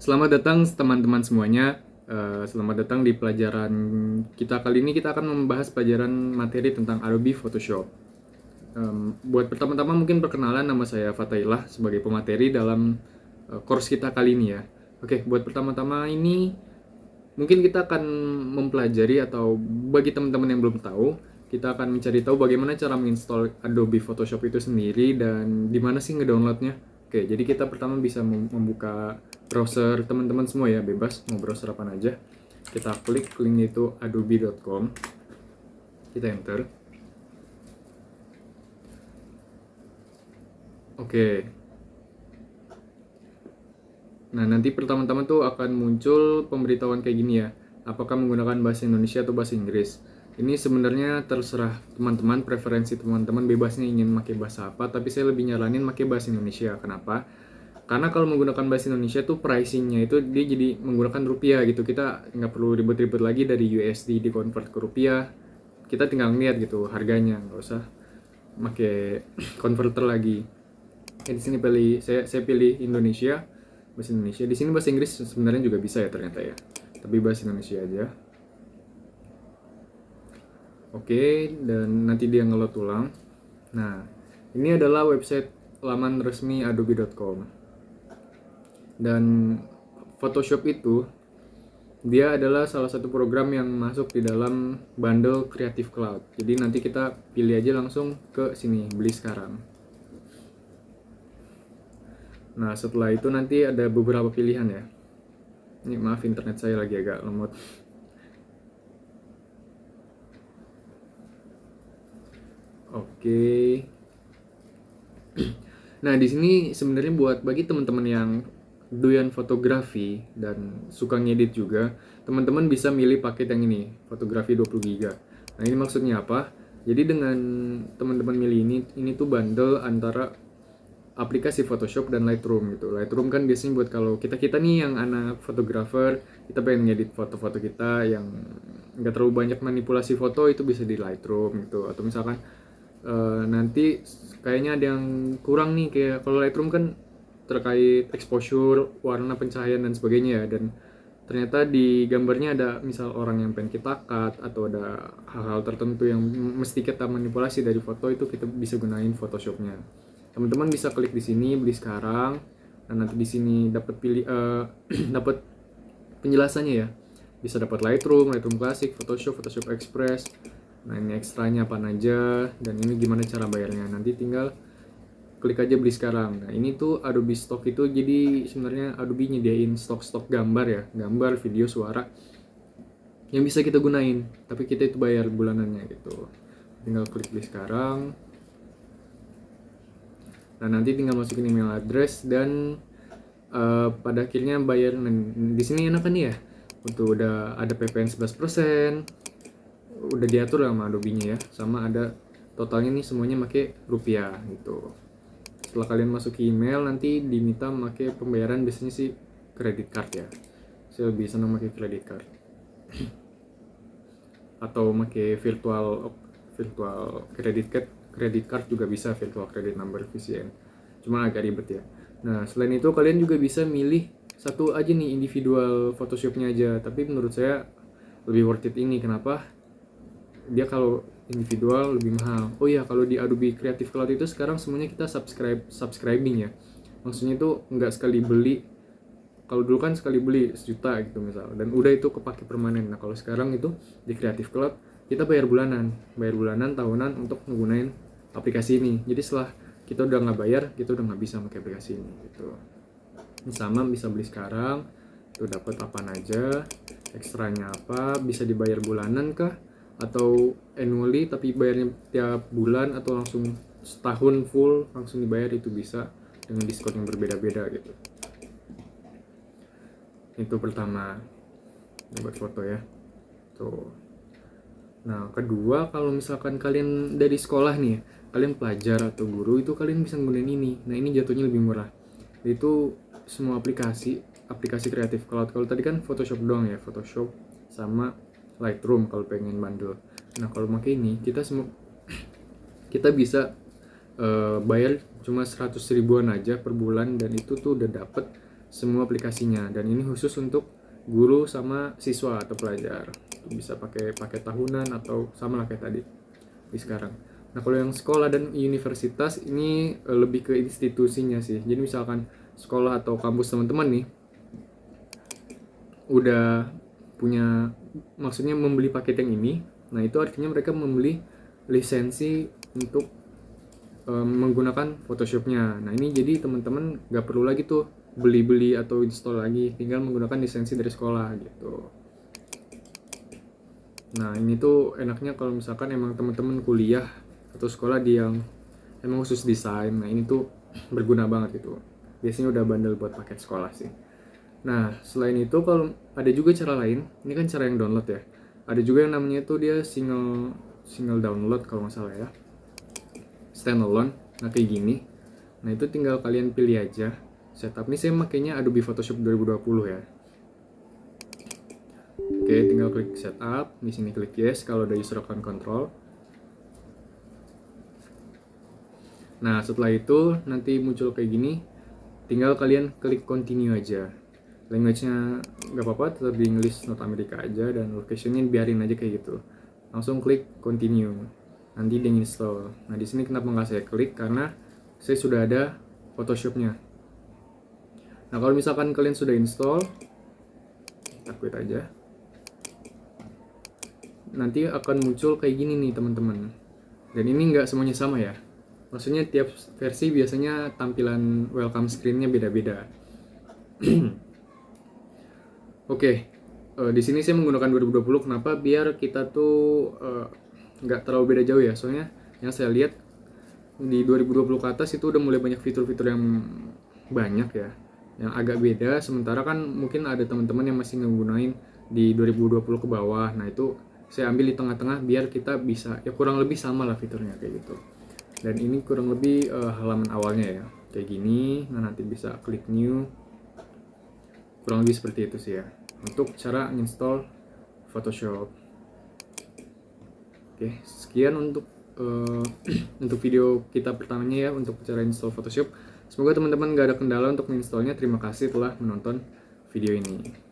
Selamat datang teman-teman semuanya. Selamat datang di pelajaran kita kali ini. Kita akan membahas pelajaran materi tentang Adobe Photoshop. Buat pertama-tama mungkin perkenalan, nama saya Fatailah sebagai pemateri dalam course kita kali ini ya. Oke, buat pertama-tama ini mungkin kita akan mempelajari, atau bagi teman-teman yang belum tahu, kita akan mencari tahu bagaimana cara menginstall Adobe Photoshop itu sendiri dan di mana sih ngedownloadnya. Oke, jadi kita pertama bisa membuka browser teman-teman semua ya, bebas mau browser apa aja. Kita klik link itu adobe.com, kita enter. Oke. Nah, nanti pertama-tama tuh akan muncul pemberitahuan kayak gini ya. Apakah menggunakan bahasa Indonesia atau bahasa Inggris? Ini sebenarnya terserah teman-teman, preferensi teman-teman, bebasnya ingin pakai bahasa apa, tapi saya lebih nyaranin pakai bahasa Indonesia. Kenapa? Karena kalau menggunakan bahasa Indonesia tuh pricingnya itu dia jadi menggunakan rupiah gitu. Kita nggak perlu ribet-ribet lagi dari USD di convert ke rupiah. Kita tinggal lihat gitu harganya, nggak usah pakai converter lagi. Di sini saya pilih Indonesia, bahasa Indonesia. Di sini bahasa Inggris sebenarnya juga bisa ya ternyata ya. Tapi bahasa Indonesia aja. Oke, dan nanti dia ngeload ulang. Nah, ini adalah website laman resmi adobe.com. Dan Photoshop itu dia adalah salah satu program yang masuk di dalam bundle Creative Cloud. Jadi nanti kita pilih aja langsung ke sini, beli sekarang. Nah, setelah itu nanti ada beberapa pilihan ya. Ini maaf, internet saya lagi agak lemot. Oke. Nah, di sini sebenarnya buat bagi teman-teman yang doyan fotografi dan suka ngedit juga, teman-teman bisa milih paket yang ini, fotografi 20 GB. Nah, ini maksudnya apa? Jadi dengan teman-teman milih ini tuh bundle antara aplikasi Photoshop dan Lightroom gitu. Lightroom kan biasanya buat kalau kita nih yang anak fotografer, kita pengen ngedit foto-foto kita yang nggak terlalu banyak manipulasi foto, itu bisa di Lightroom gitu. Atau misalkan nanti kayaknya ada yang kurang nih, kayak kalau Lightroom kan terkait exposure, warna, pencahayaan dan sebagainya ya, dan ternyata di gambarnya ada misal orang yang pengen kita cut atau ada hal-hal tertentu yang mesti kita manipulasi dari foto, itu kita bisa gunain Photoshopnya. Teman-teman bisa klik di sini beli sekarang, dan nanti di sini dapat pilih dapat penjelasannya ya, bisa dapat Lightroom, Lightroom Classic, Photoshop, Photoshop Express. Nah, ini ekstranya apa aja, dan ini gimana cara bayarnya. Nanti tinggal klik aja beli sekarang. Nah, ini tuh Adobe Stock itu, jadi sebenarnya Adobe nyediain stok-stok gambar ya, gambar, video, suara yang bisa kita gunain, tapi kita itu bayar bulanannya gitu. Tinggal klik beli sekarang. Nah, nanti tinggal masukin email address dan pada akhirnya bayar. Nah, di sini enak kan ya, untuk udah ada PPN 11%, udah diatur sama Adobe-nya ya, sama ada totalnya nih semuanya pakai rupiah gitu. Setelah kalian masuk email, nanti diminta pakai pembayaran, biasanya sih kredit card ya. Saya lebih senang pakai kredit card atau pakai virtual kredit card juga bisa, virtual credit number VCN. Cuma agak ribet ya. Nah, selain itu kalian juga bisa milih satu aja nih individual Photoshopnya aja, tapi menurut saya lebih worth it ini. Kenapa? Dia kalau individual lebih mahal. Oh iya, kalau di Adobe Creative Cloud itu sekarang semuanya kita subscribing ya. Maksudnya itu nggak sekali beli. Kalau dulu kan sekali beli 1 juta gitu misal, dan udah itu kepake permanen. Nah, kalau sekarang itu di Creative Cloud kita bayar bulanan, tahunan untuk menggunakan aplikasi ini. Jadi setelah kita udah nggak bayar, kita udah nggak bisa pakai aplikasi ini gitu. Ini sama, bisa beli sekarang, tuh dapat apa aja, ekstranya apa, bisa dibayar bulanan kah, atau annually tapi bayarnya tiap bulan, atau langsung setahun full langsung dibayar, itu bisa dengan diskon yang berbeda-beda gitu. Itu pertama, buat foto ya tuh. Nah, kedua, kalau misalkan kalian dari sekolah nih, kalian pelajar atau guru, itu kalian bisa nggunain ini. Nah, ini jatuhnya lebih murah. Itu semua aplikasi Creative Cloud. Kalau tadi kan Photoshop doang ya, Photoshop sama Lightroom kalau pengen bundle. Nah, kalau pakai ini kita bisa bayar cuma 100 ribuan aja per bulan, dan itu tuh udah dapet semua aplikasinya, dan ini khusus untuk guru sama siswa atau pelajar. Bisa pakai paket tahunan atau sama lah kayak tadi di sekarang. Nah kalau yang sekolah dan universitas ini lebih ke institusinya sih. Jadi misalkan sekolah atau kampus teman-teman nih udah punya, maksudnya membeli paket yang ini, nah itu artinya mereka membeli lisensi untuk menggunakan Photoshopnya. Nah ini jadi teman-teman nggak perlu lagi tuh beli-beli atau install lagi, tinggal menggunakan lisensi dari sekolah gitu. Nah ini tuh enaknya kalau misalkan emang teman-teman kuliah atau sekolah di yang emang khusus desain. Nah ini tuh berguna banget gitu. Biasanya udah bandel buat paket sekolah sih. Nah selain itu kalau ada juga cara lain, ini kan cara yang download ya. Ada juga yang namanya tuh dia single download kalau nggak salah ya, standalone. Nah kayak gini. Nah itu tinggal kalian pilih aja setup. Ini saya makainya Adobe Photoshop 2020 ya. Oke, tinggal klik setup. Di sini klik yes kalau ada user account control. Nah setelah itu nanti muncul kayak gini. Tinggal kalian klik continue aja. Language-nya nggak apa-apa, tetap di English not America aja, dan location-nya biarin aja kayak gitu. Langsung klik continue. Nanti dia install. Nah di sini kenapa nggak saya klik, karena saya sudah ada Photoshop-nya. Nah kalau misalkan kalian sudah install, kita quit aja. Nanti akan muncul kayak gini nih teman-teman. Dan ini nggak semuanya sama ya. Maksudnya tiap versi biasanya tampilan welcome screen-nya beda-beda. Oke, di sini saya menggunakan 2020. Kenapa? Biar kita tuh nggak terlalu beda jauh ya. Soalnya yang saya lihat di 2020 ke atas itu udah mulai banyak fitur-fitur yang banyak ya, yang agak beda. Sementara kan mungkin ada teman-teman yang masih nggunain di 2020 ke bawah. Nah itu saya ambil di tengah-tengah biar kita bisa ya kurang lebih sama lah fiturnya kayak gitu. Dan ini kurang lebih halaman awalnya ya, kayak gini. Nah nanti bisa klik new. Kurang lebih seperti itu sih ya untuk cara install Photoshop. Oke, sekian untuk untuk video kita pertamanya ya untuk cara install Photoshop. Semoga teman-teman gak ada kendala untuk menginstalnya. Terima kasih telah menonton video ini.